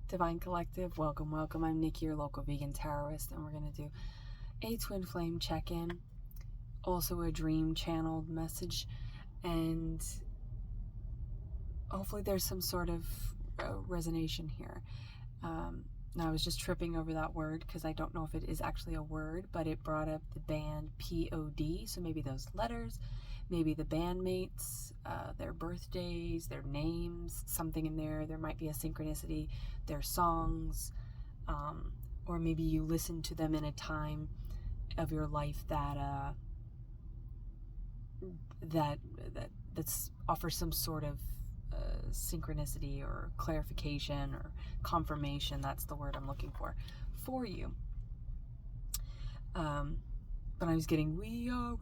Divine Collective, welcome, welcome. I'm Nikki, your local vegan tarotist, and we're going to do a twin flame check-in, also a dream channeled message, and hopefully there's some sort of resonation here. Now I was just tripping over that word because I don't know if it is actually a word, but it brought up the band POD, so maybe those letters, maybe the bandmates, their birthdays, their names, something in there. There might be a synchronicity, their songs, or maybe you listen to them in a time of your life that's offers some sort of synchronicity or clarification or confirmation. That's the word I'm looking for you. But I was getting, we are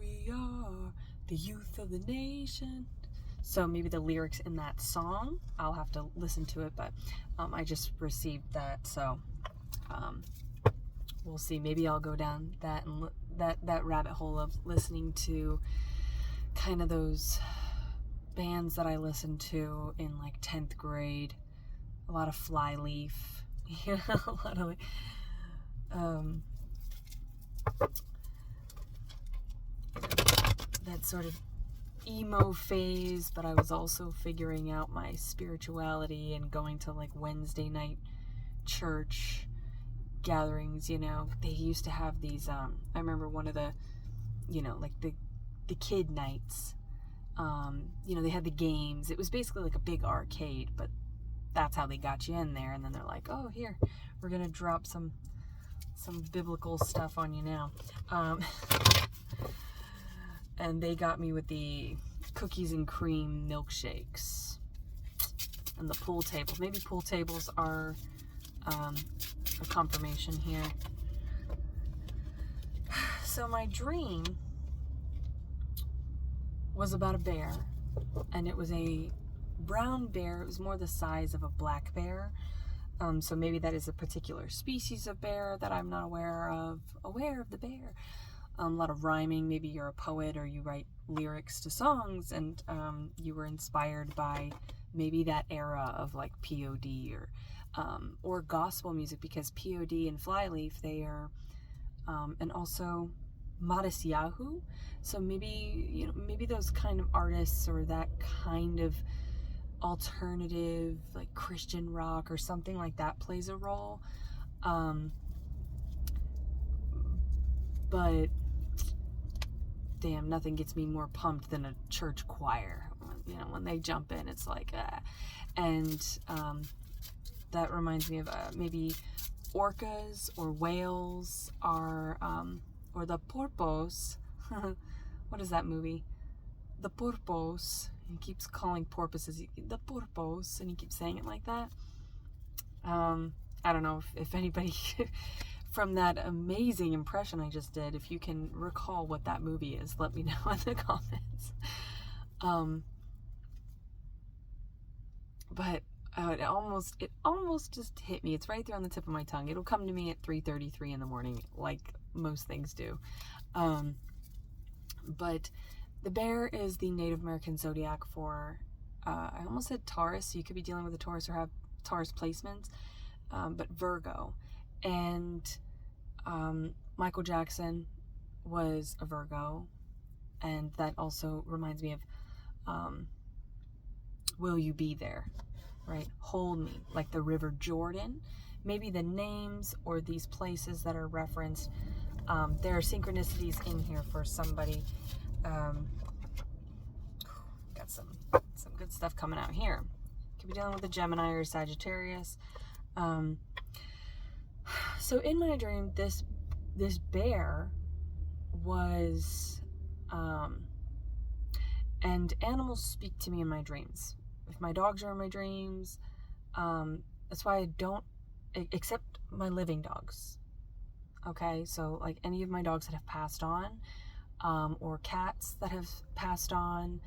the youth of the nation. So maybe the lyrics in that song, I'll have to listen to it, but I just received that, so we'll see. Maybe I'll go down that and that rabbit hole of listening to kind of those bands that I listened to in like 10th grade. A lot of Flyleaf, you know, a lot of that sort of emo phase, but I was also figuring out my spirituality and going to like Wednesday night church gatherings. You know, they used to have these I remember one of the, you know, like the kid nights. You know, they had the games. It was basically like a big arcade, but that's how they got you in there. And then they're like, oh, here, we're gonna drop some biblical stuff on you now. And they got me with the cookies and cream milkshakes and the pool tables. Maybe pool tables are a confirmation here. So my dream was about a bear, and it was a brown bear. It was more the size of a black bear. So maybe that is a particular species of bear that I'm not aware of. Aware of the bear. A lot of rhyming. Maybe you're a poet or you write lyrics to songs, and you were inspired by maybe that era of like POD or gospel music, because POD and Flyleaf, they are, and also Modest Yahoo. So maybe, you know, maybe those kind of artists or that kind of alternative, like Christian rock or something like that plays a role. But damn, nothing gets me more pumped than a church choir. You know, when they jump in, it's like, and that reminds me of maybe orcas or whales are, or the porpoise. What is that movie? The porpoise. He keeps calling porpoises the porpoise, and he keeps saying it like that. I don't know if anybody from that amazing impression I just did, if you can recall what that movie is, let me know in the comments. But it almost just hit me. It's right there on the tip of my tongue. It'll come to me at 3:33 in the morning, like most things do. But the bear is the Native American zodiac for, I almost said Taurus, so you could be dealing with a Taurus or have Taurus placements, but Virgo. And Michael Jackson was a Virgo, and that also reminds me of Will You Be There, right? Hold Me, like the River Jordan. Maybe the names or these places that are referenced, there are synchronicities in here for somebody. Got some good stuff coming out here. Could be dealing with a Gemini or Sagittarius. So in my dream, this bear was, and animals speak to me in my dreams. If my dogs are in my dreams, that's why I don't, except my living dogs. Okay, so like any of my dogs that have passed on, or cats that have passed on,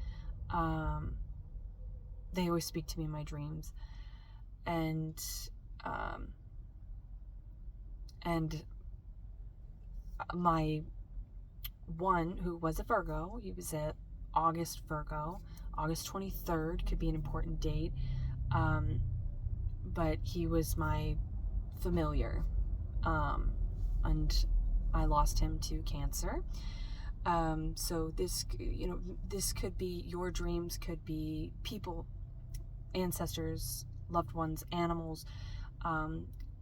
they always speak to me in my dreams. And my one, who was a Virgo, he was a August Virgo, August 23rd could be an important date, but he was my familiar, and I lost him to cancer. So this, this could be your dreams, could be people, ancestors, loved ones, animals,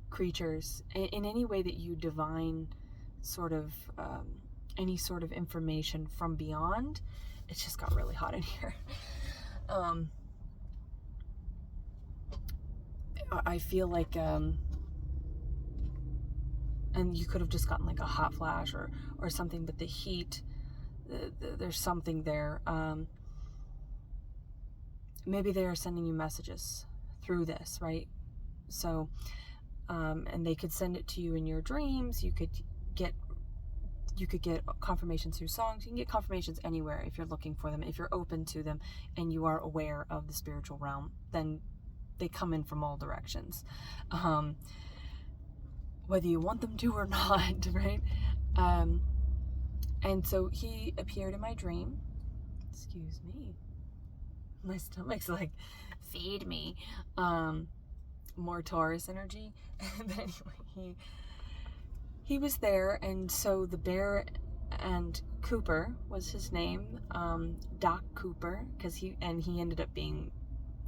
creatures, in any way that you divine sort of any sort of information from beyond. It just got really hot in here. I feel like, and you could have just gotten like a hot flash or something, but the heat, there's something there. Maybe they are sending you messages through this, right? So, and they could send it to you in your dreams. You could get confirmations through songs. You can get confirmations anywhere if you're looking for them. If you're open to them and you are aware of the spiritual realm, then they come in from all directions, whether you want them to or not, right? And so he appeared in my dream. Excuse me. My stomach's like, feed me. More Taurus energy. But anyway, he was there, and so the bear, and Cooper was his name, Doc Cooper, because he ended up being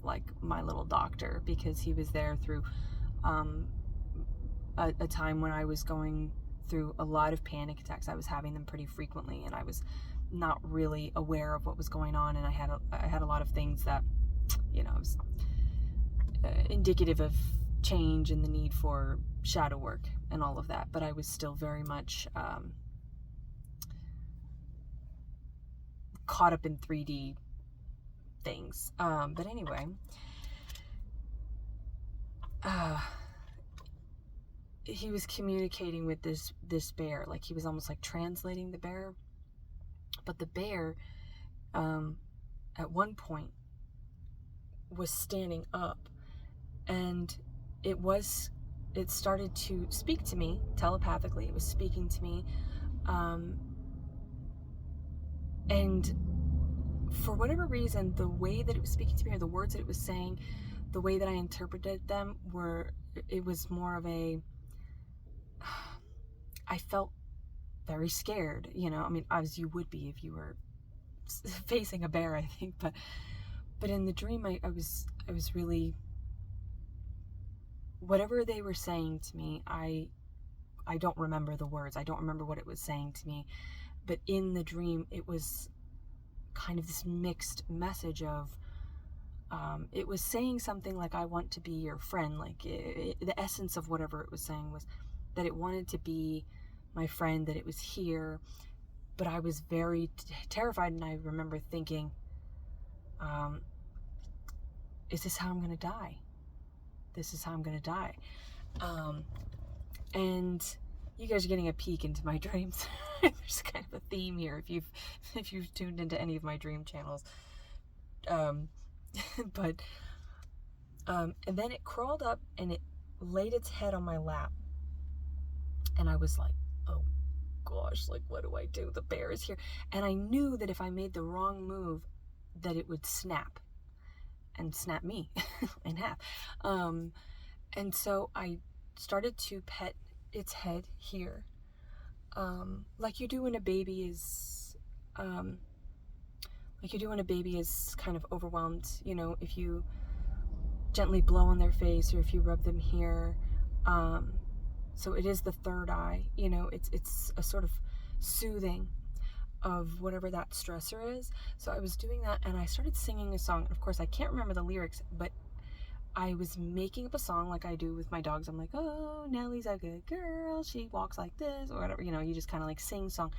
like my little doctor, because he was there through a time when I was going through a lot of panic attacks. I was having them pretty frequently, and I was not really aware of what was going on, and I had a lot of things that, was indicative of change and the need for shadow work and all of that, but I was still very much caught up in 3D things. But anyway, he was communicating with this bear, like he was almost like translating the bear. But the bear, at one point, was standing up, and it started to speak to me telepathically. It was speaking to me, and for whatever reason, the way that it was speaking to me, or the words that it was saying, the way that I interpreted them it was more of a, I felt very scared, I mean, as you would be if you were facing a bear, I think, but in the dream, I was really, whatever they were saying to me, I don't remember the words. I don't remember what it was saying to me, but in the dream, it was kind of this mixed message of, it was saying something like, I want to be your friend. Like the essence of whatever it was saying was that it wanted to be my friend, that it was here, but I was very terrified, and I remember thinking, is this how I'm going to die? This is how I'm going to die. And you guys are getting a peek into my dreams. There's kind of a theme here if you've tuned into any of my dream channels. But and then it crawled up and it laid its head on my lap, and I was like, oh gosh, like, what do I do? The bear is here. And I knew that if I made the wrong move, that it would snap and snap me in half. And so I started to pet its head here, like you do when a baby is kind of overwhelmed, if you gently blow on their face, or if you rub them here. So it is the third eye, it's a sort of soothing of whatever that stressor is. So I was doing that, and I started singing a song. Of course, I can't remember the lyrics, but I was making up a song like I do with my dogs. I'm like, oh, Nellie's a good girl, she walks like this, or whatever, you just kind of like sing song.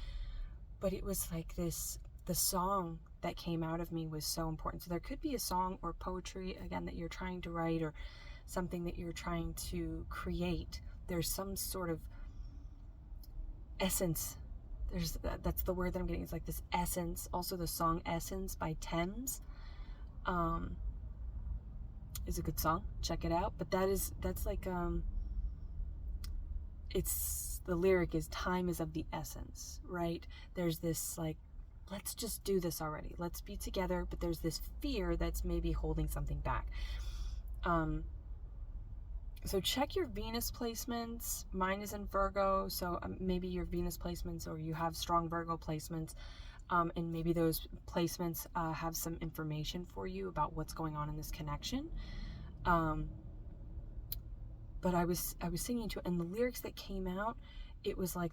But it was like this, the song that came out of me was so important. So there could be a song or poetry, again, that you're trying to write, or something that you're trying to create. There's some sort of essence. That's the word that I'm getting. It's like this essence. Also, the song Essence by Thames is a good song. Check it out. But that's like, it's, the lyric is, time is of the essence, right? There's this like, let's just do this already. Let's be together. But there's this fear that's maybe holding something back. So check your Venus placements. Mine is in Virgo, so maybe your Venus placements, or you have strong Virgo placements, and maybe those placements have some information for you about what's going on in this connection. But I was singing to it, and the lyrics that came out, it was like,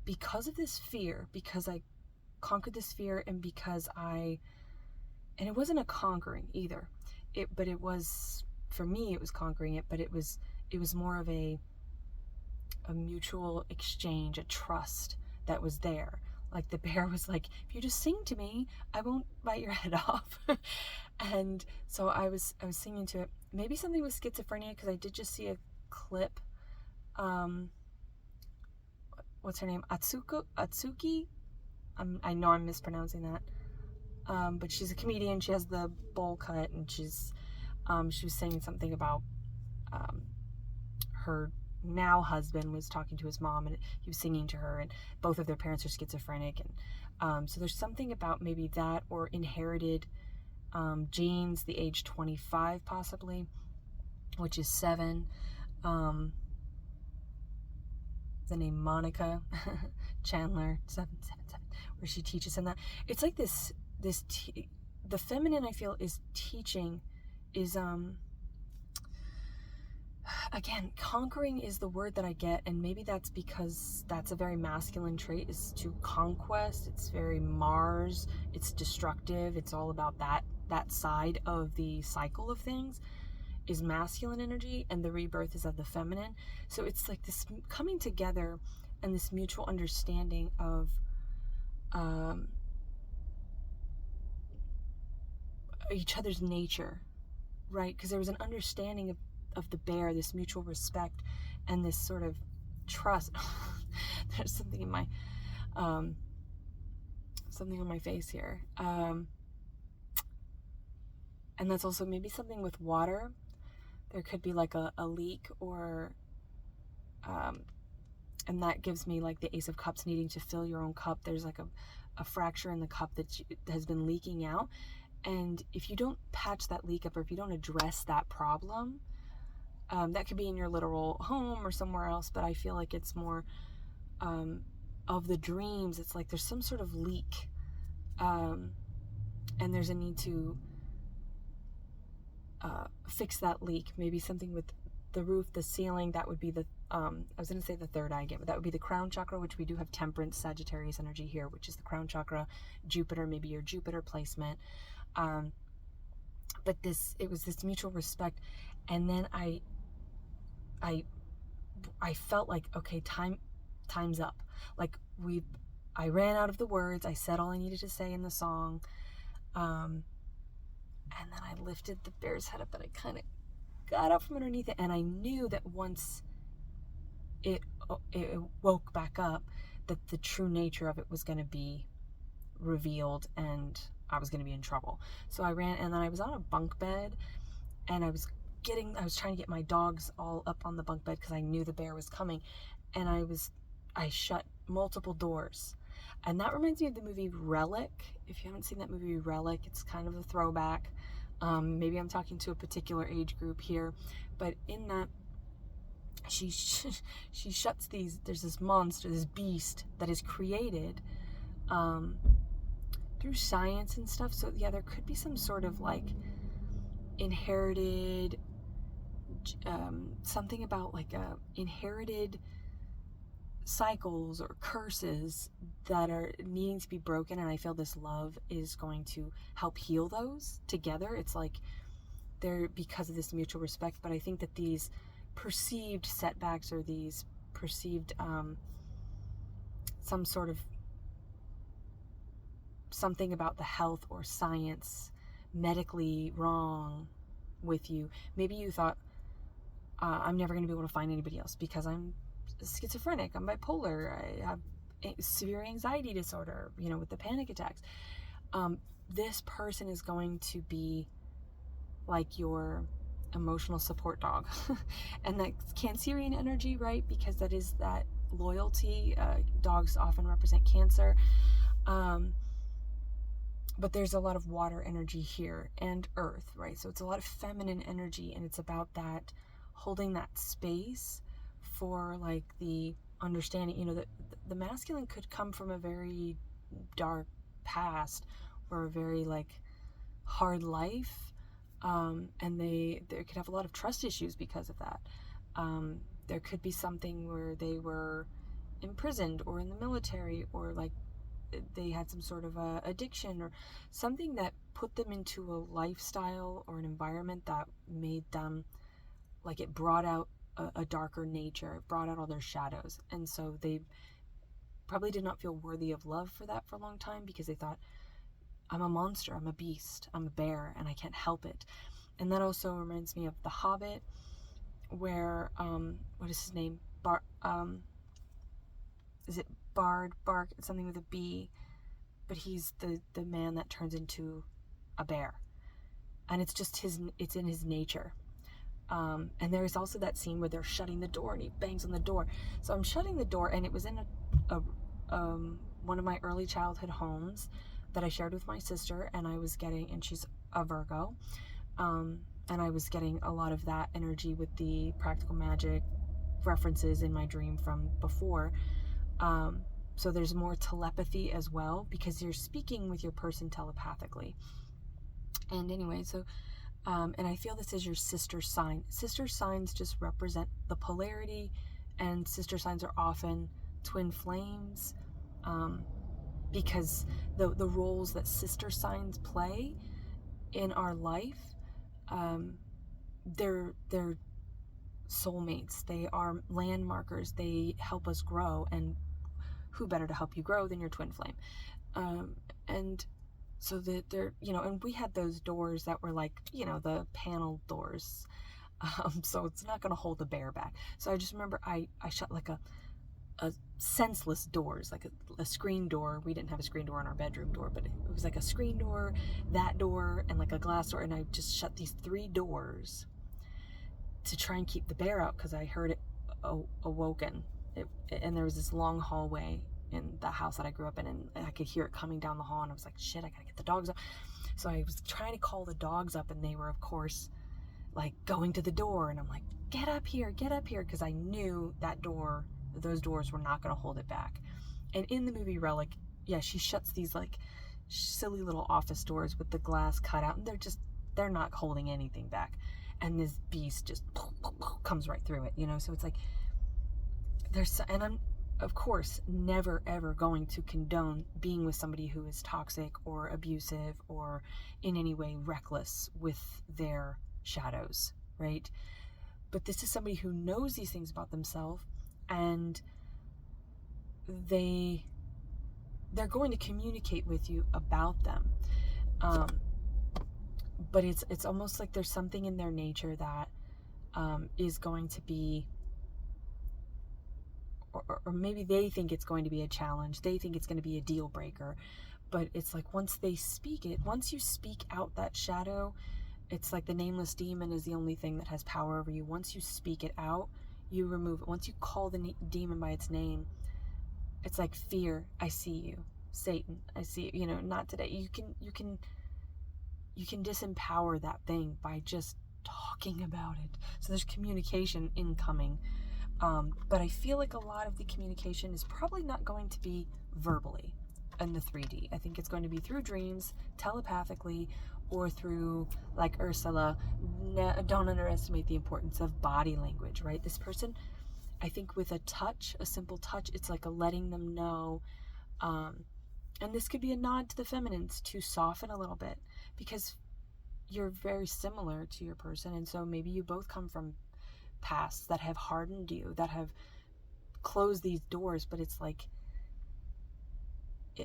because of this fear, because I conquered this fear, and and it wasn't a conquering either. But it was, for me, it was conquering it, but it was more of a mutual exchange, a trust that was there. Like the bear was like, if you just sing to me, I won't bite your head off. And so I was singing to it. Maybe something with schizophrenia, because I did just see a clip. What's her name? Atsuki? I know I'm mispronouncing that. But she's a comedian. She has the bowl cut, and she was saying something about her now husband was talking to his mom, and he was singing to her, and both of their parents are schizophrenic, and so there's something about maybe that, or inherited genes, the age 25 possibly, which is 7. The name Monica Chandler, 777, where she teaches him that. It's like the feminine, I feel, is teaching, is again, conquering is the word that I get, and maybe that's because that's a very masculine trait, is to conquest. It's very Mars, it's destructive, it's all about that side of the cycle of things is masculine energy, and the rebirth is of the feminine. So it's like this coming together and this mutual understanding of each other's nature, right? Because there was an understanding of the bear, this mutual respect and this sort of trust. There's something in my something on my face here, and that's also maybe something with water. There could be like a leak, or and that gives me like the Ace of Cups, needing to fill your own cup. There's like a fracture in the cup that has been leaking out, and if you don't patch that leak up, or if you don't address that problem, that could be in your literal home or somewhere else, but I feel like it's more of the dreams. It's like there's some sort of leak, and there's a need to fix that leak. Maybe something with the roof, the ceiling. That would be the I was going to say the third eye again, but that would be the crown chakra, which we do have Temperance, Sagittarius energy here, which is the crown chakra. Jupiter, maybe your Jupiter placement. But it was this mutual respect, and then I felt like, okay, time's up. Like I ran out of the words. I said all I needed to say in the song, and then I lifted the bear's head up, and I kind of got up from underneath it, and I knew that once it woke back up, that the true nature of it was going to be revealed, and I was going to be in trouble. So I ran, and then I was on a bunk bed, and I was trying to get my dogs all up on the bunk bed because I knew the bear was coming, and I shut multiple doors. And that reminds me of the movie Relic. If you haven't seen that movie Relic, it's kind of a throwback. Maybe I'm talking to a particular age group here, but in that, she shuts these, there's this monster, this beast that is created through science and stuff. So yeah, there could be some sort of like inherited, something about like inherited cycles or curses that are needing to be broken, and I feel this love is going to help heal those together. It's like they're, because of this mutual respect, but I think that these perceived setbacks, or these perceived some sort of something about the health or science medically wrong with you. Maybe you thought, I'm never going to be able to find anybody else because I'm schizophrenic, I'm bipolar, I have severe anxiety disorder, with the panic attacks. This person is going to be like your emotional support dog. And that's Cancerian energy, right? Because that is that loyalty. Dogs often represent Cancer. But there's a lot of water energy here, and earth, right? So it's a lot of feminine energy, and it's about that holding that space for like the understanding, you know, that the masculine could come from a very dark past or a very like hard life, and they could have a lot of trust issues because of that. There could be something where they were imprisoned or in the military, or like they had some sort of a addiction or something that put them into a lifestyle or an environment that made them, like, it brought out a darker nature. It brought out all their shadows. And so they probably did not feel worthy of love for that for a long time, because they thought, I'm a monster, I'm a beast, I'm a bear, and I can't help it. And that also reminds me of The Hobbit, where, what is his name? Is it Bard? Bark? Something with a B. But he's the man that turns into a bear. And it's just it's in his nature. And there is also that scene where they're shutting the door and he bangs on the door. So I'm shutting the door, and it was in one of my early childhood homes that I shared with my sister, and she's a Virgo, and I was getting a lot of that energy with the practical magic references in my dream from before. So there's more telepathy as well, because you're speaking with your person telepathically. And anyway, so and I feel this is your sister sign. Sister signs just represent the polarity, and sister signs are often twin flames, because the roles that sister signs play in our life, they're soulmates. They are landmarkers. They help us grow, and who better to help you grow than your twin flame? And so that they're, you know, and we had those doors that were like, you know, the panel doors. So it's not going to hold the bear back. So I just remember I shut like a senseless doors, like a screen door. We didn't have a screen door on our bedroom door, but it was like a screen door, that door, and like a glass door. And I just shut these 3 doors to try and keep the bear out, because I heard it awoken. And there was this long hallway in the house that I grew up in, and I could hear it coming down the hall, and I was like, shit, I gotta get the dogs up. So I was trying to call the dogs up, and they were, of course, like going to the door, and I'm like, get up here, because I knew those doors were not going to hold it back. And in the movie Relic, yeah, she shuts these like silly little office doors with the glass cut out, and they're not holding anything back, and this beast just comes right through it, you know. So it's like, and I'm, of course, never ever going to condone being with somebody who is toxic or abusive or in any way reckless with their shadows, right? But this is somebody who knows these things about themselves, and they're going to communicate with you about them. But it's almost like there's something in their nature that is going to be, or maybe they think it's going to be a challenge. They think it's going to be a deal breaker. But it's like, once you speak out that shadow, it's like the nameless demon is the only thing that has power over you. Once you speak it out, you remove it. Once you call the demon by its name, it's like, fear, I see you. Satan, I see you. You know, not today. You can disempower that thing by just talking about it. So there's communication incoming. But I feel like a lot of the communication is probably not going to be verbally in the 3D. I think it's going to be through dreams, telepathically, or through, like Ursula. Don't underestimate the importance of body language, right? This person, I think with a simple touch, it's like a letting them know. And this could be a nod to the feminines to soften a little bit, because you're very similar to your person. And so maybe you both come from pasts that have hardened you, that have closed these doors. But it's like,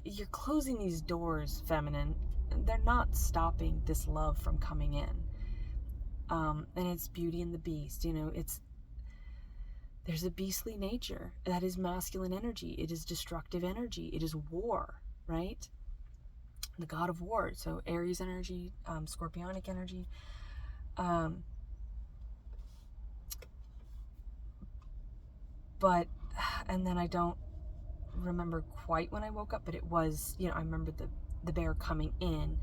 you're closing these doors, feminine, and they're not stopping this love from coming in. And it's Beauty and the Beast, you know, there's a beastly nature that is masculine energy. It is destructive energy. It is war, right? The god of war. So Aries energy, scorpionic energy. But, and then I don't remember quite when I woke up, but it was, you know, I remember the bear coming in,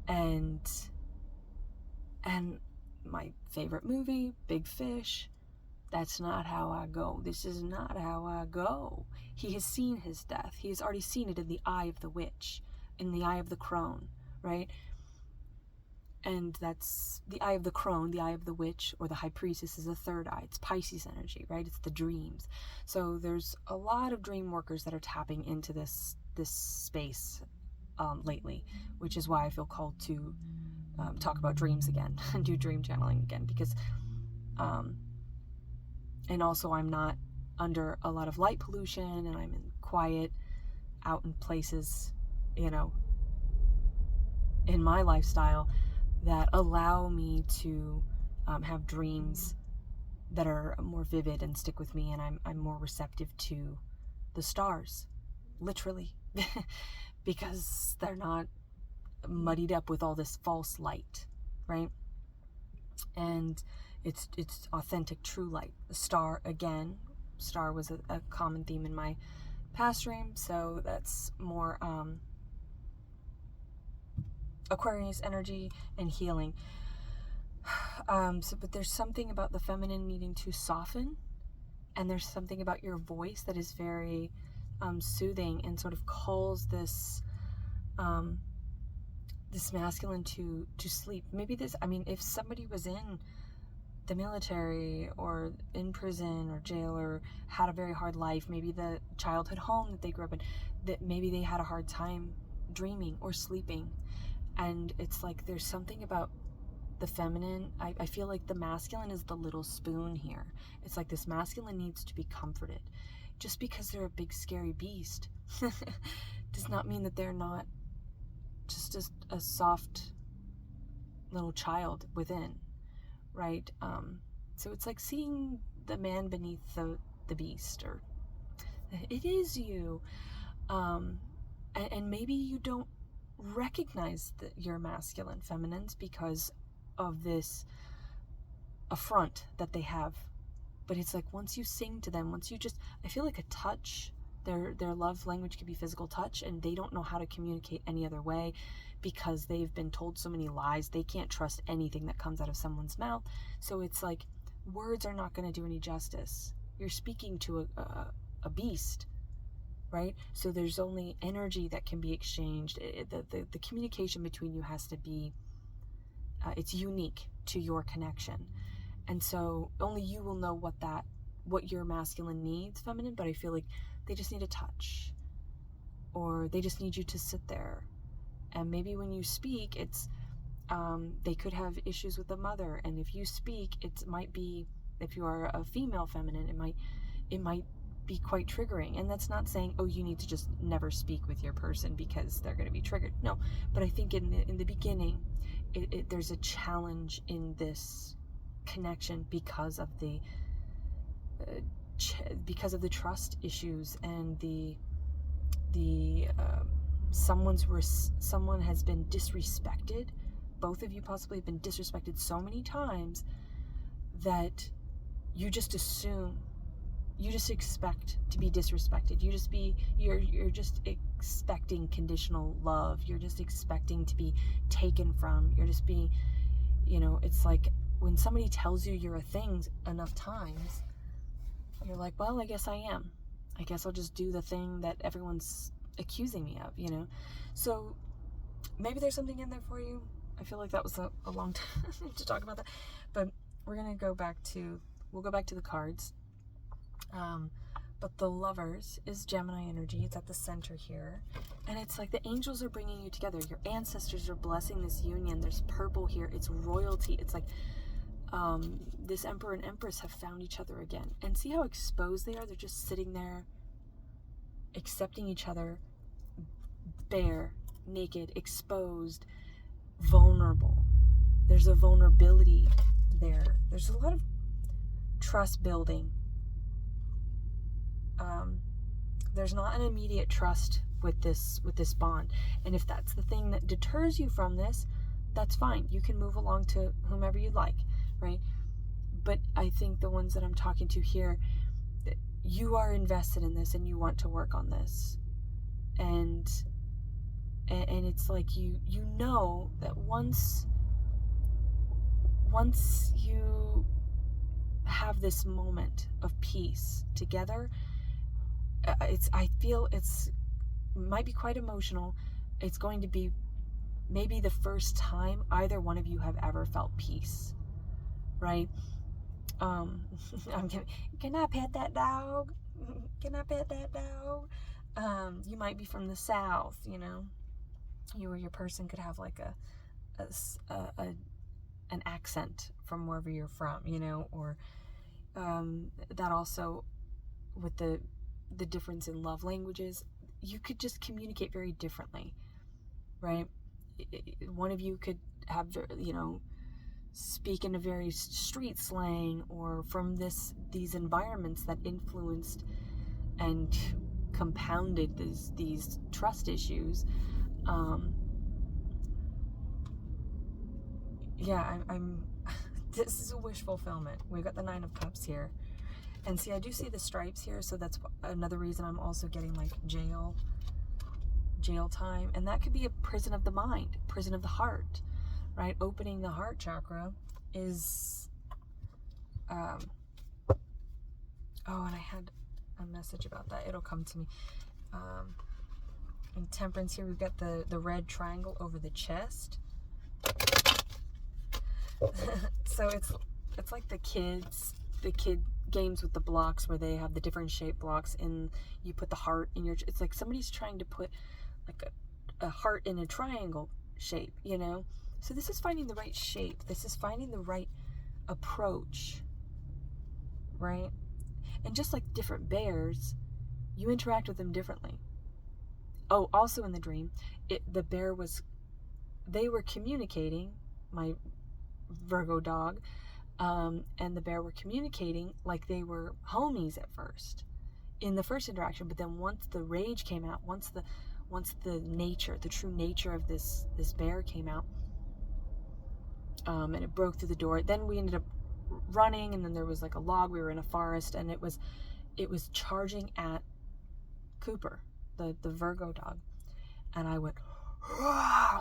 and my favorite movie, Big Fish. That's not how I go. This is not how I go. He has seen his death. He has already seen it in the eye of the witch, in the eye of the crone, right? And that's the eye of the crone, the eye of the witch, or the high priestess is the third eye. It's Pisces energy, right? It's the dreams. So there's a lot of dream workers that are tapping into this space lately, which is why I feel called to talk about dreams again and do dream channeling again, because and also I'm not under a lot of light pollution, and I'm in quiet, out in places, in my lifestyle that allow me to have dreams that are more vivid and stick with me, and I'm more receptive to the stars, literally, because they're not muddied up with all this false light, right? And it's authentic, true light. The star, again, star was a common theme in my past dream, so that's more Aquarius energy and healing. But there's something about the feminine needing to soften, and there's something about your voice that is very soothing and sort of calls this this masculine to sleep. Maybe this, if somebody was in the military or in prison or jail or had a very hard life, maybe the childhood home that they grew up in, that maybe they had a hard time dreaming or sleeping. And it's like there's something about the feminine. I feel like the masculine is the little spoon here. It's like this masculine needs to be comforted. Just because they're a big scary beast does not mean that they're not just a soft little child within, right? So it's like seeing the man beneath the beast, or it is you. And maybe you don't recognize that you're masculine feminines because of this affront that they have. But it's like once you sing to them, I feel like a touch, their love language can be physical touch, and they don't know how to communicate any other way because they've been told so many lies. They can't trust anything that comes out of someone's mouth. So it's like words are not going to do any justice. You're speaking to a beast, right? So there's only energy that can be exchanged. The communication between you has to be, it's unique to your connection. And so only you will know what your masculine needs, feminine, but I feel like they just need a touch, or they just need you to sit there. And maybe when you speak, it's, they could have issues with the mother. And if you speak, it might be, if you are a female feminine, it might be quite triggering. And that's not saying, oh, you need to just never speak with your person because they're going to be triggered. No, but I think in the beginning, there's a challenge in this connection because of the trust issues and someone has been disrespected. Both of you possibly have been disrespected so many times that you just assume, you just expect to be disrespected. You're just expecting conditional love. You're just expecting to be taken from. You're just being, it's like when somebody tells you you're a thing enough times, you're like, well, I guess I am. I guess I'll just do the thing that everyone's accusing me of, So maybe there's something in there for you. I feel like that was a long time to talk about that. But we're going to go back to the cards. But the Lovers is Gemini energy. It's at the center here. And it's like the angels are bringing you together. Your ancestors are blessing this union. There's purple here. It's royalty. It's like this emperor and empress have found each other again. And see how exposed they are? They're just sitting there accepting each other, bare, naked, exposed, vulnerable. There's a vulnerability there. There's a lot of trust building. There's not an immediate trust with this bond. And if that's the thing that deters you from this, that's fine. You can move along to whomever you like, right? But I think the ones that I'm talking to here, you are invested in this and you want to work on this. And it's like you know that once once you have this moment of peace together, I feel might be quite emotional. It's going to be maybe the first time either one of you have ever felt peace, right? I'm gonna, can I pet that dog? Can I pet that dog? You might be from the South, you know, you or your person could have like an accent from wherever you're from, you know, or that also with the difference in love languages, you could just communicate very differently, right? One of you could have, you know, speak in a very street slang, or from these environments that influenced and compounded these trust issues. I'm this is a wish fulfillment. We've got the 9 of Cups here, and see, I do see the stripes here, so that's another reason I'm also getting like jail time, and that could be a prison of the mind, prison of the heart, right? Opening the heart chakra is oh, and I had a message about that. It'll come to me. In Temperance here, we've got the red triangle over the chest. So it's like the kid games with the blocks, where they have the different shaped blocks, and you put the heart in your, it's like somebody's trying to put like a heart in a triangle shape, you know? So this is finding the right shape. This is finding the right approach, right? And just like different bears, you interact with them differently. Oh, also in the dream, the bear they were communicating, my Virgo dog, and the bear were communicating like they were homies at first, in the first interaction. But then once the rage came out, once the true nature of this bear came out, and it broke through the door, then we ended up running, and then there was like a log. We were in a forest, and it was charging at Cooper, the Virgo dog, and I went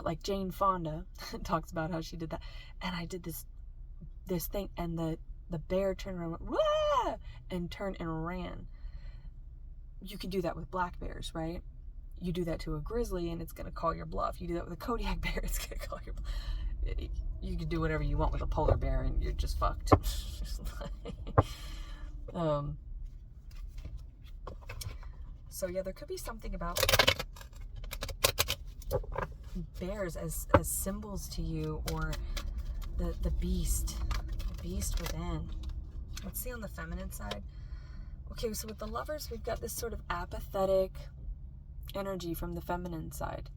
like Jane Fonda talks about how she did that, and I did this thing, and the bear turned around and went, Wah! And turned and ran. You can do that with black bears, right? You do that to a grizzly and it's gonna call your bluff. You do that with a Kodiak bear, it's gonna call your bluff. You can do whatever you want with a polar bear and you're just fucked. So yeah, there could be something about bears as symbols to you, or the beast within. Let's see on the feminine side. Okay, so with the Lovers, we've got this sort of apathetic energy from the feminine side.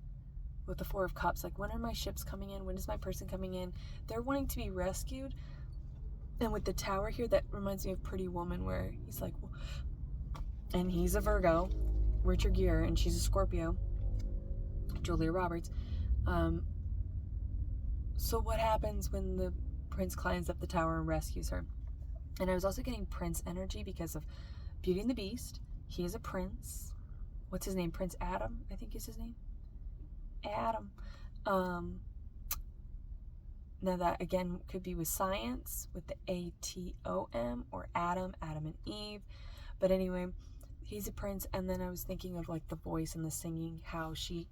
With the 4 of Cups, like, when are my ships coming in? When is my person coming in? They're wanting to be rescued. And with the Tower here, that reminds me of Pretty Woman, where he's like, and he's a Virgo, Richard Gere, and she's a Scorpio, Julia Roberts. So what happens when the prince climbs up the tower and rescues her? And I was also getting prince energy because of Beauty and the Beast. He is a prince. What's his name? Prince Adam, I think is his name. Adam. Now that again could be with science, with the ATOM, or Adam and Eve. But anyway, he's a prince. And then I was thinking of like the voice and the singing, how she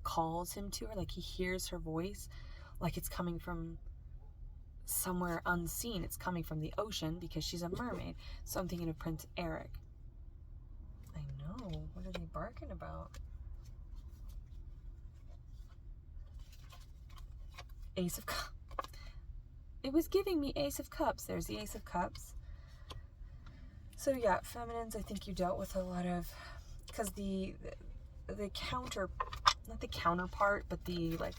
calls him to her, like he hears her voice, like it's coming from somewhere unseen. It's coming from the ocean because she's a mermaid. So I'm thinking of Prince Eric. I know. What are they barking about? Ace of Cups. It was giving me Ace of Cups. There's the Ace of Cups. So yeah, feminines, I think you dealt with a lot of, because the not the counterpart, but the like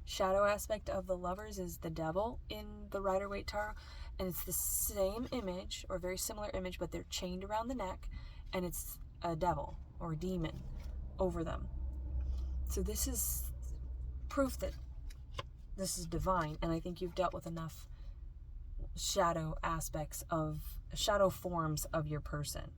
shadow aspect of the Lovers is the Devil in the Rider-Waite Tarot, and it's the same image, or very similar image, but they're chained around the neck, and it's a devil or a demon over them. So this is proof that this is divine, and I think you've dealt with enough shadow aspects of shadow forms of your person,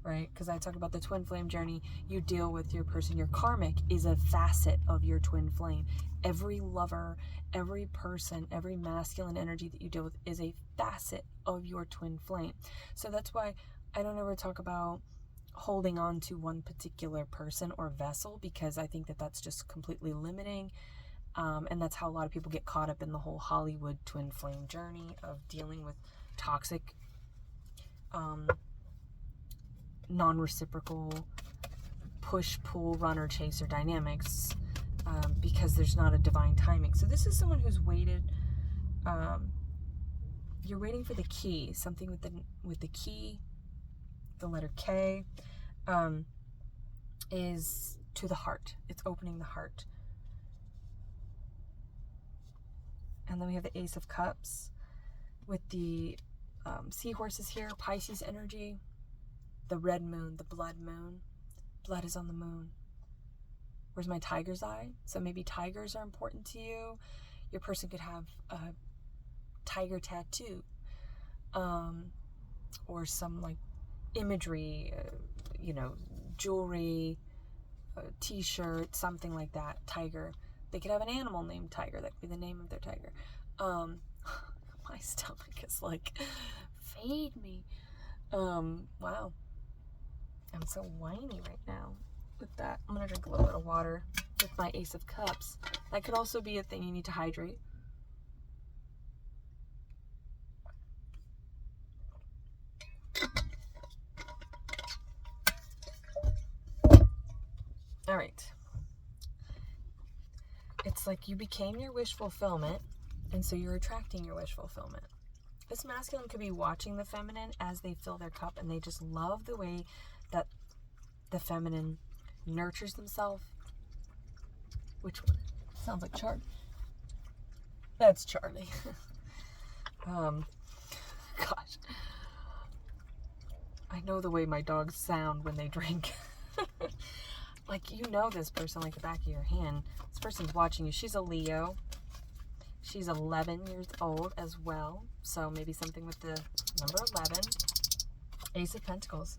right? Because I talk about the twin flame journey. You deal with your person. Your karmic is a facet of your twin flame. Every lover, every person, every masculine energy that you deal with is a facet of your twin flame. So that's why I don't ever talk about holding on to one particular person or vessel, because I think that that's just completely limiting. And that's how a lot of people get caught up in the whole Hollywood twin flame journey of dealing with toxic, non-reciprocal push-pull runner-chaser dynamics, because there's not a divine timing. So this is someone who's waited. You're waiting for the key, something with the key, the letter K, is to the heart. It's opening the heart. And then we have the Ace of Cups with the seahorses here, Pisces energy, the red moon, the blood moon. Blood is on the moon. Where's my tiger's eye? So maybe tigers are important to you. Your person could have a tiger tattoo, or some like imagery, jewelry, t-shirt, something like that. Tiger. They could have an animal named Tiger. That could be the name of their tiger. My stomach is like, feed me. Wow. I'm so whiny right now with that. I'm going to drink a little bit of water with my Ace of Cups. That could also be a thing. You need to hydrate. All right. It's like you became your wish fulfillment, and so you're attracting your wish fulfillment. This masculine could be watching the feminine as they fill their cup, and they just love the way that the feminine nurtures themselves. Which one? Sounds like Charlie. That's Charlie. Gosh. I know the way my dogs sound when they drink. Like, you know this person like the back of your hand. This person's watching you. She's a Leo. She's 11 years old as well. So maybe something with the number 11. Ace of Pentacles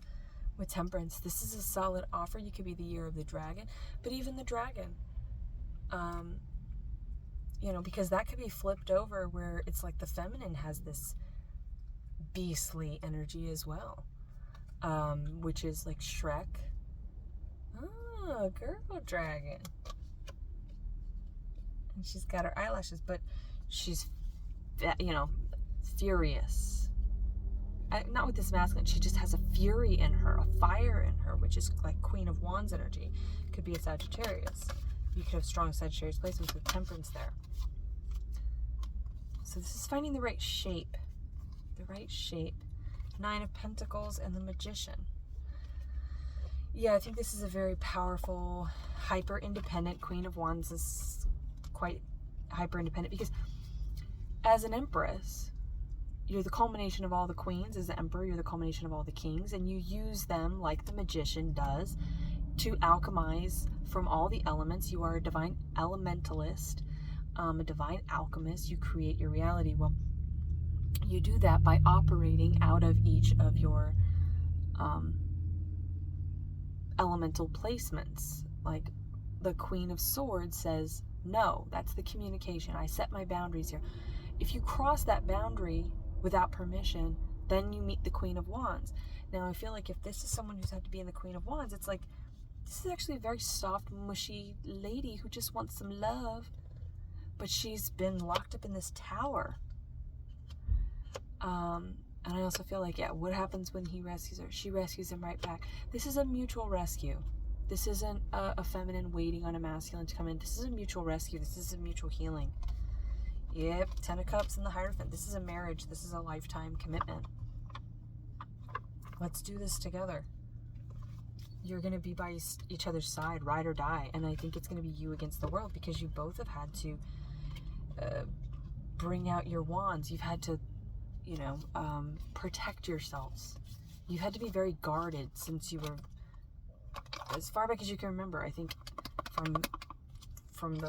with Temperance. This is a solid offer. You could be the year of the dragon. But even the dragon, because that could be flipped over where it's like the feminine has this beastly energy as well, which is like Shrek. Oh, girl dragon. And she's got her eyelashes, but she's, furious. Not with this masculine. She just has a fury in her, a fire in her, which is like Queen of Wands energy. Could be a Sagittarius. You could have strong Sagittarius placements with Temperance there. So this is finding the right shape. The right shape. 9 of Pentacles and the Magician. Yeah, I think this is a very powerful, hyper-independent. Queen of Wands is quite hyper-independent because as an empress, you're the culmination of all the queens. As the emperor, you're the culmination of all the kings, and you use them like the magician does to alchemize from all the elements. You are a divine elementalist, a divine alchemist. You create your reality. Well, you do that by operating out of each of your elemental placements. Like the Queen of Swords says, no, that's the communication. I set my boundaries here. If you cross that boundary without permission, then you meet the Queen of Wands. Now, I feel like if this is someone who's had to be in the Queen of Wands, it's like, this is actually a very soft, mushy lady who just wants some love, but she's been locked up in this tower. And I also feel like, what happens when he rescues her? She rescues him right back. This is a mutual rescue. This isn't a feminine waiting on a masculine to come in. This is a mutual rescue. This is a mutual healing. Yep, 10 of Cups and the Hierophant. This is a marriage. This is a lifetime commitment. Let's do this together. You're going to be by each other's side, ride or die. And I think it's going to be you against the world because you both have had to bring out your wands. You've had to, protect yourselves. You've had to be very guarded since you were, as far back as you can remember, I think from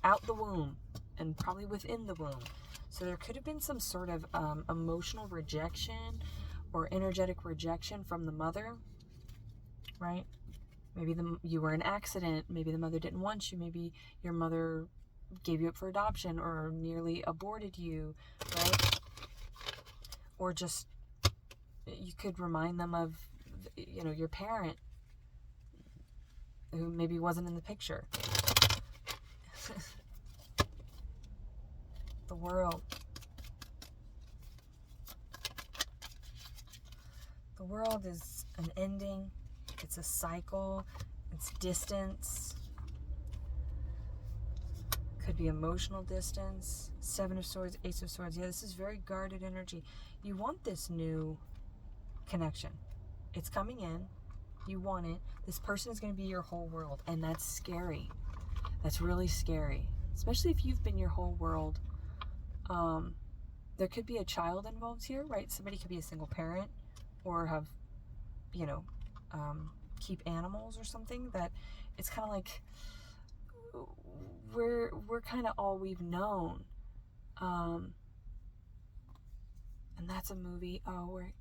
out the womb and probably within the womb. So there could have been some sort of emotional rejection or energetic rejection from the mother right? Maybe you were an accident. Maybe the mother didn't want you. Maybe your mother gave you up for adoption or nearly aborted you, right? Or just, you could remind them of, you know, your parent who maybe wasn't in the picture. The world. The world is an ending. It's a cycle. It's distance. Could be emotional distance. Seven of Swords, Ace of Swords. Yeah, this is very guarded energy. You want this new connection. It's coming in. You want it. This person is going to be your whole world. And that's scary. That's really scary. Especially if you've been your whole world. There could be a child involved here, right? Somebody could be a single parent or have, you know, keep animals or something. That it's kind of like we're kind of all we've known. And that's a movie, where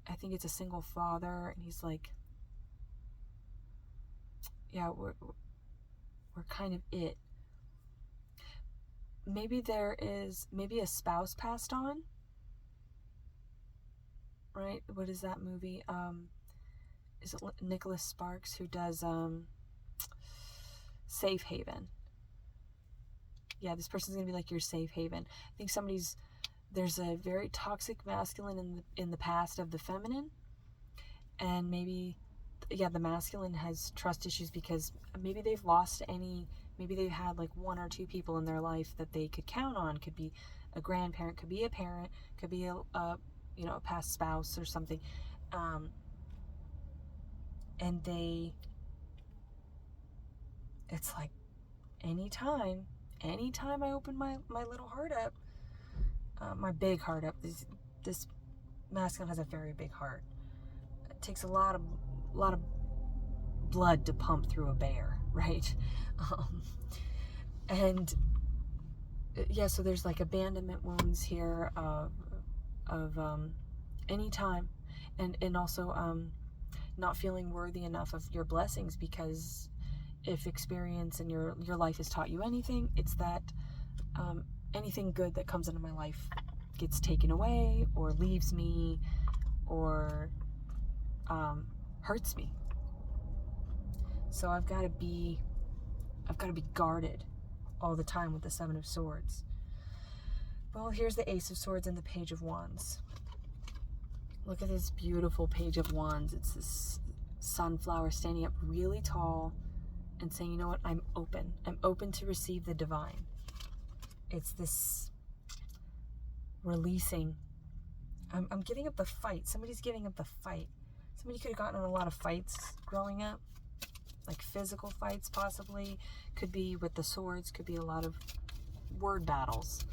I think it's a single father, and he's like, yeah, we're kind of it. Maybe maybe a spouse passed on, right? What is that movie? Is it Nicholas Sparks who does Safe Haven? Yeah, this person's gonna be like your safe haven. I think there's a very toxic masculine in the past of the feminine, and maybe, yeah, the masculine has trust issues because maybe they've maybe they've had like one or two people in their life that they could count on. Could be a grandparent, could be a parent, could be a past spouse or something, and it's like anytime I open my little heart up, my big heart up, this masculine has a very big heart. It takes a lot of blood to pump through a bear, right? And yeah, so there's like abandonment wounds here of any time, and also not feeling worthy enough of your blessings, because if experience in your life has taught you anything, it's that anything good that comes into my life gets taken away or leaves me or hurts me. So I've got to be guarded all the time with the Seven of Swords. Well, here's the Ace of Swords and the Page of Wands. Look at this beautiful Page of Wands. It's this sunflower standing up really tall and saying, you know what, I'm open. I'm open to receive the divine. It's this releasing. I'm giving up the fight. Somebody's giving up the fight. Somebody could have gotten in a lot of fights growing up, like physical fights possibly. Could be with the swords, could be a lot of word battles,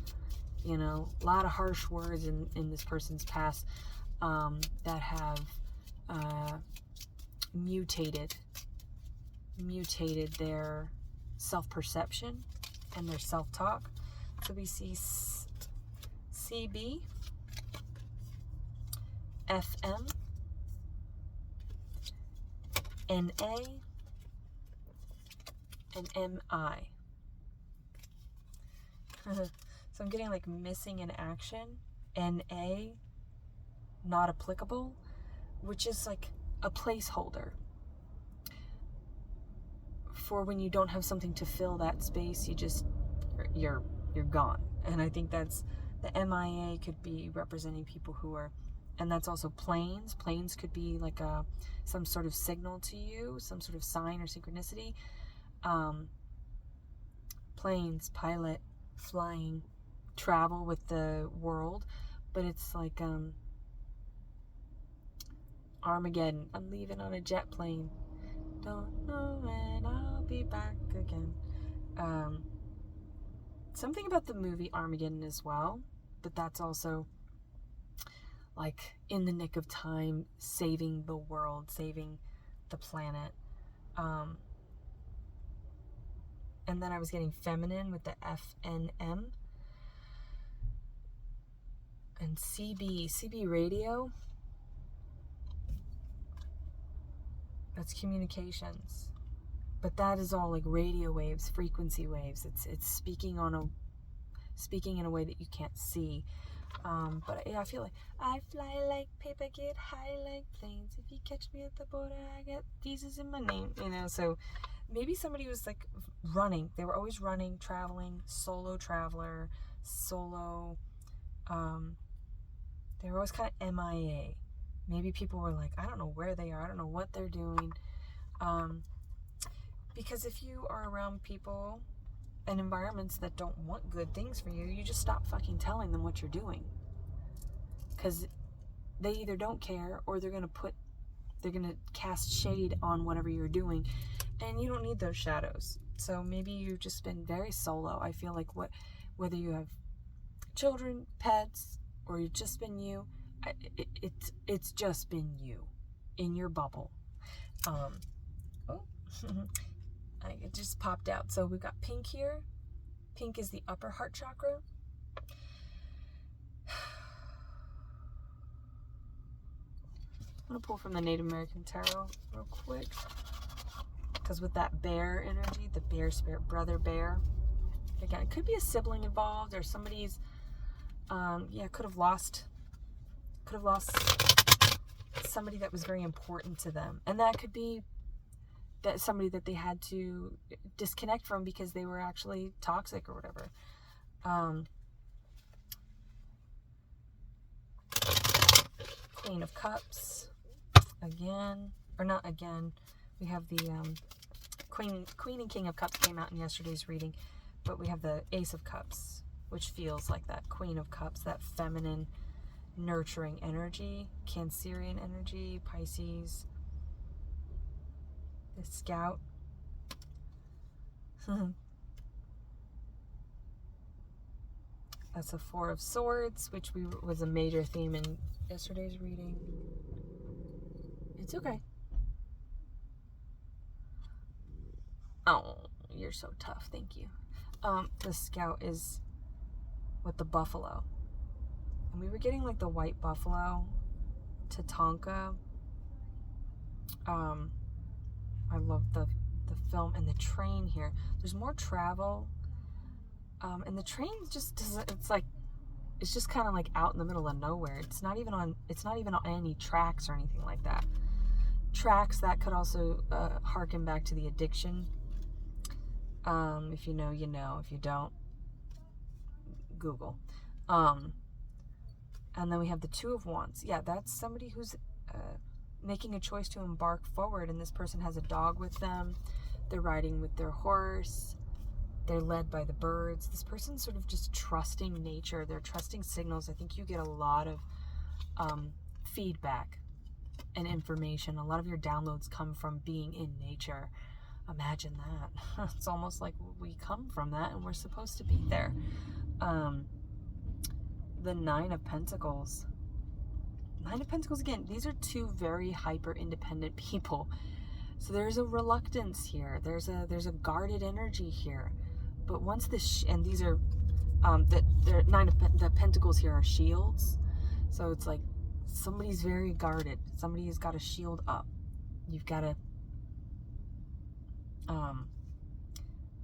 you know, a lot of harsh words in this person's past that have mutated their self-perception and their self-talk. So we see CB, FM, NA, and MI. So I'm getting like missing in action, NA, not applicable, which is like a placeholder for when you don't have something to fill that space. You're gone. And I think that's the MIA could be representing people who are, and that's also planes. Planes could be like some sort of signal to you, some sort of sign or synchronicity. Planes, pilot, flying, travel with the world, but it's like Armageddon. I'm leaving on a jet plane. Don't know when I'll be back again. Something about the movie Armageddon as well, but that's also like in the nick of time, saving the world, saving the planet. And then I was getting feminine with the FNM. And CB radio. That's communications. But that is all like radio waves, frequency waves. It's speaking in a way that you can't see. But yeah, I feel like I fly like paper, get high like planes. If you catch me at the border, I got visas in my name. So maybe somebody was like running. They were always running, traveling, solo traveler, solo. They were always kind of MIA. Maybe people were like, I don't know where they are. I don't know what they're doing. Because if you are around people and environments that don't want good things for you, you just stop fucking telling them what you're doing. Because they either don't care or they're going to cast shade on whatever you're doing. And you don't need those shadows. So maybe you've just been very solo. I feel like whether you have children, pets, or it's just been you, it's just been you in your bubble. It just popped out. So we've got pink here. Pink is the upper heart chakra. I'm going to pull from the Native American Tarot real quick. Because with that bear energy, the bear spirit, brother bear, again, it could be a sibling involved or somebody's, could have lost somebody that was very important to them. And that could be that somebody that they had to disconnect from because they were actually toxic or whatever. Queen of Cups, again, or not again. We have the Queen and King of Cups came out in yesterday's reading, but we have the Ace of Cups, which feels like that Queen of Cups, that feminine, nurturing energy, Cancerian energy, Pisces. The Scout. That's a Four of Swords, which was a major theme in yesterday's reading. It's okay. Oh, you're so tough. Thank you. The Scout is with the buffalo. And we were getting like the white buffalo, Tatanka. I love the film and the train here. There's more travel. And the train just doesn't, it's just kind of like out in the middle of nowhere. It's not even on any tracks or anything like that. Tracks that could also harken back to the addiction. If you know, you know. If you don't, Google. And then we have the Two of Wands. Yeah, that's somebody who's making a choice to embark forward, and this person has a dog with them. They're riding with their horse. They're led by the birds. This person's sort of just trusting nature. They're trusting signals. I think you get a lot of feedback and information. A lot of your downloads come from being in nature. Imagine that. It's almost like we come from that and we're supposed to be there. The Nine of Pentacles. Nine of Pentacles, again, these are two very hyper independent people. So there's a reluctance here. There's a guarded energy here. But once this, and these are, the Pentacles here are shields. So it's like somebody's very guarded. Somebody has got a shield up. You've got to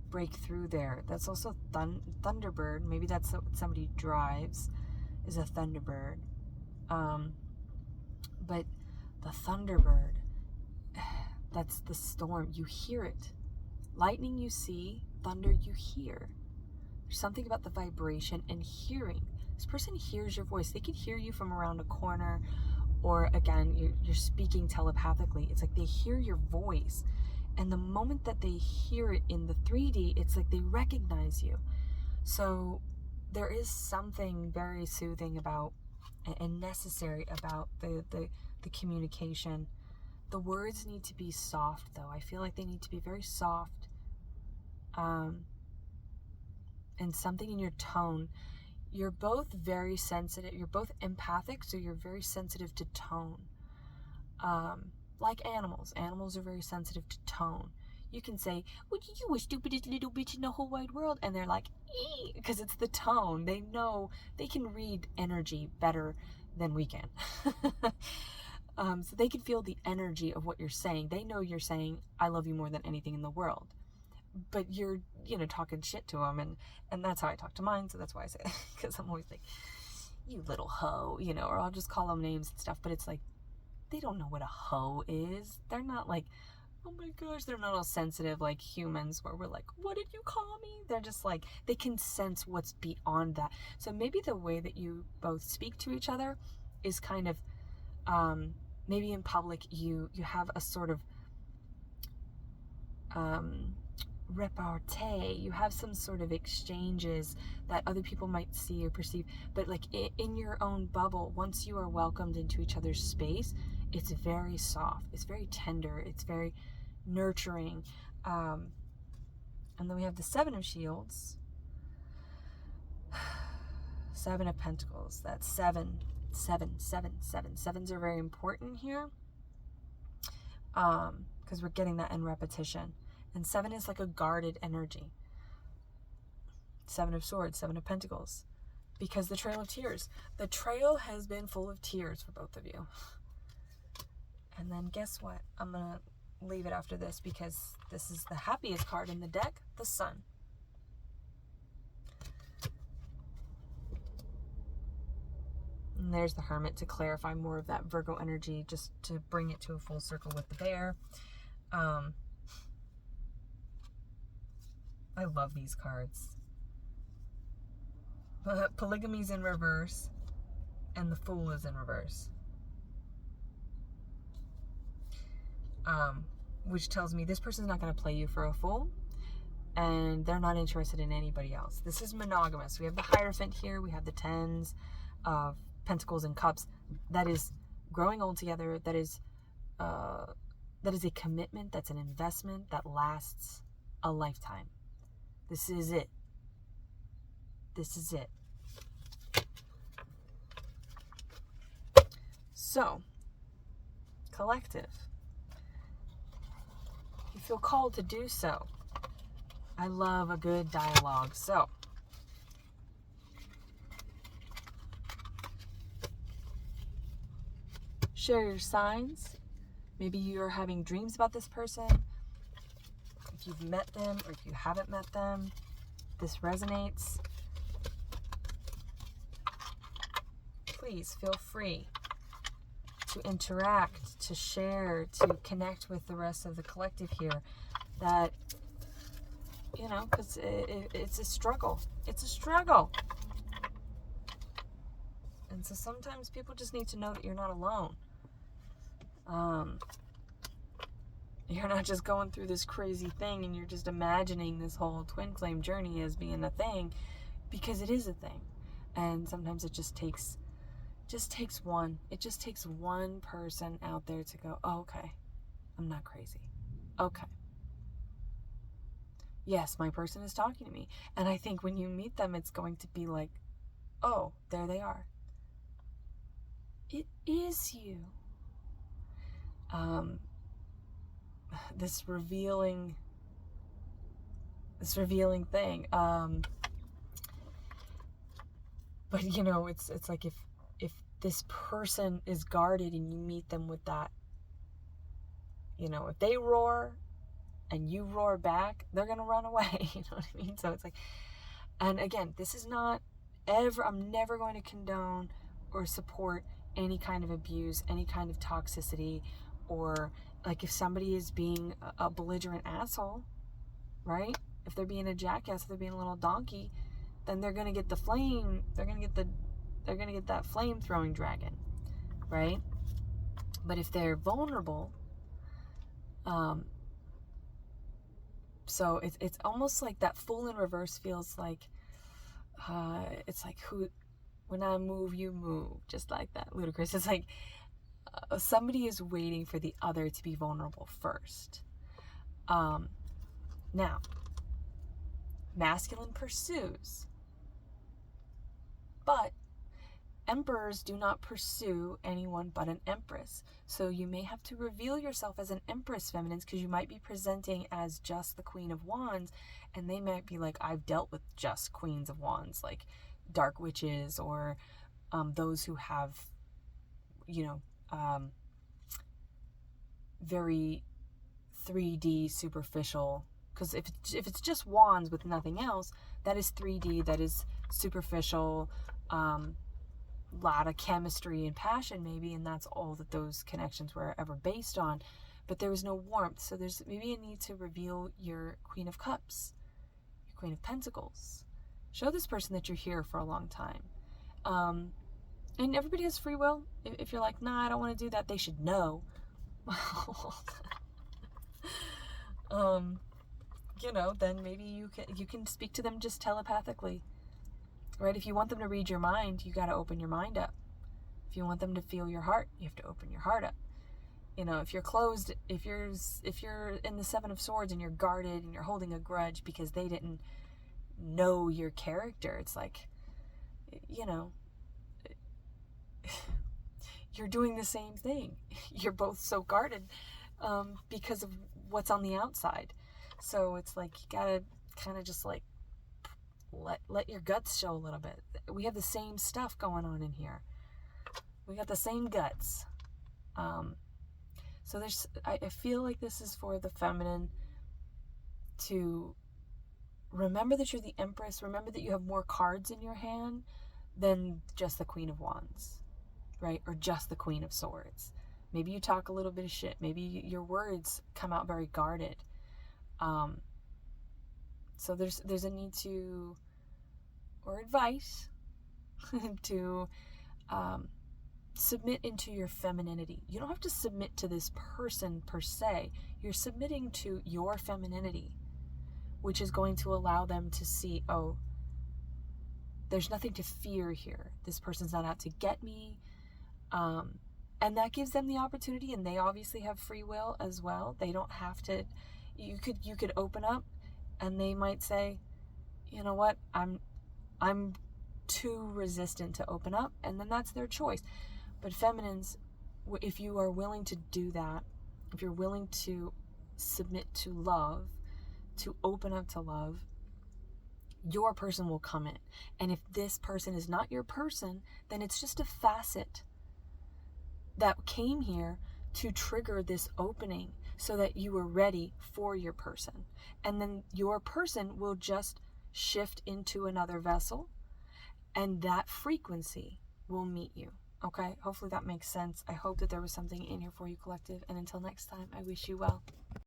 break through there. That's also Thunderbird. Maybe that's what somebody drives, is a Thunderbird. But the Thunderbird, that's the storm. You hear it. Lightning you see, thunder you hear. There's something about the vibration and hearing. This person hears your voice. They can hear you from around a corner, or again, you're speaking telepathically. It's like they hear your voice. And the moment that they hear it in the 3D, it's like they recognize you. So there is something very soothing about and necessary about the communication. The words need to be soft, though. I feel like they need to be very soft. And something in your tone. You're both very sensitive. You're both empathic, so you're very sensitive to tone. Like animals. Animals are very sensitive to tone. You can say, well, you were stupidest little bitch in the whole wide world. And they're like, ee, because it's the tone. They know, they can read energy better than we can. So they can feel the energy of what you're saying. They know you're saying, I love you more than anything in the world. But you're, talking shit to them. And that's how I talk to mine. So that's why I say it. Because I'm always like, you little hoe, or I'll just call them names and stuff. But it's like, they don't know what a hoe is. They're not like, oh my gosh, they're not all sensitive like humans where we're like, what did you call me? They're just like, they can sense what's beyond that. So maybe the way that you both speak to each other is kind of, maybe in public you have a sort of repartee, you have some sort of exchanges that other people might see or perceive, but like in your own bubble, once you are welcomed into each other's space, it's very soft, it's very tender, it's very nurturing. And then we have the Seven of Shields, Seven of Pentacles. That's seven. Sevens are very important here, because we're getting that in repetition. And 7 is like a guarded energy. 7 of Swords, 7 of Pentacles. Because the Trail of Tears. The trail has been full of tears for both of you. And then guess what? I'm going to leave it after this because this is the happiest card in the deck, the Sun. And there's the Hermit to clarify more of that Virgo energy, just to bring it to a full circle with the Bear. I love these cards. Polygamy's in reverse, and the Fool is in reverse. Which tells me this person's not going to play you for a fool, and they're not interested in anybody else. This is monogamous. We have the Hierophant here. We have the Tens of Pentacles and Cups. That is growing old together. That is a commitment. That's an investment that lasts a lifetime. This is it. This is it. So, collective. You feel called to do so. I love a good dialogue. So, share your signs. Maybe you're having dreams about this person. If you've met them or if you haven't met them, this resonates. Please feel free to interact, to share, to connect with the rest of the collective here. That, because it's a struggle. It's a struggle. And so sometimes people just need to know that you're not alone. You're not just going through this crazy thing and you're just imagining this whole twin flame journey as being a thing, because it is a thing. And sometimes it just takes one. It just takes one person out there to go, oh, okay, I'm not crazy. Okay. Yes, my person is talking to me. And I think when you meet them, it's going to be like, oh, there they are. It is you. This revealing thing. But it's like if this person is guarded and you meet them with that, if they roar and you roar back, they're gonna run away. You know what I mean? So it's like, and again, this is not I'm never going to condone or support any kind of abuse, any kind of toxicity, or like if somebody is being a belligerent asshole, right? If they're being a jackass, if they're being a little donkey, then they're gonna get the flame. They're gonna get that flame throwing dragon, right? But if they're vulnerable, so it's almost like that Fool in reverse feels like, it's like when I move, you move, just like that. Ludicrous. It's like somebody is waiting for the other to be vulnerable first. Now, masculine pursues, but emperors do not pursue anyone but an empress. So you may have to reveal yourself as an empress, feminines, because you might be presenting as just the Queen of Wands, and they might be like, I've dealt with just Queens of Wands, like dark witches, or those who have, very 3D superficial, because if it's just wands with nothing else, that is 3D, that is superficial, lot of chemistry and passion maybe, and that's all that those connections were ever based on. But there was no warmth, so there's maybe a need to reveal your Queen of Cups, your Queen of Pentacles. Show this person that you're here for a long time. And everybody has free will. If you're like, nah, I don't want to do that, they should know. You know, then maybe you can speak to them just telepathically, right? If you want them to read your mind, you got to open your mind up. If you want them to feel your heart, you have to open your heart up. You know, if you're closed, if you're in the Seven of Swords and you're guarded and you're holding a grudge because they didn't know your character, it's like, you know, you're doing the same thing. You're both so guarded because of what's on the outside. So it's like you gotta kind of just like let your guts show a little bit. We have the same stuff going on in here. We got the same guts. So I feel like this is for the feminine to remember that you're the Empress. Remember that you have more cards in your hand than just the Queen of Wands, right? Or just the Queen of Swords. Maybe you talk a little bit of shit. Maybe your words come out very guarded. So there's a need to, or advice, to submit into your femininity. You don't have to submit to this person per se. You're submitting to your femininity, which is going to allow them to see, oh, there's nothing to fear here. This person's not out to get me. And that gives them the opportunity, and they obviously have free will as well. They don't have to, you could open up and they might say, you know what, I'm too resistant to open up, and then that's their choice. But feminines, if you are willing to do that, if you're willing to submit to love, to open up to love, your person will come in. And if this person is not your person, then it's just a facet that came here to trigger this opening so that you were ready for your person. And then your person will just shift into another vessel, and that frequency will meet you. Okay? Hopefully that makes sense. I hope that there was something in here for you, collective. And until next time, I wish you well.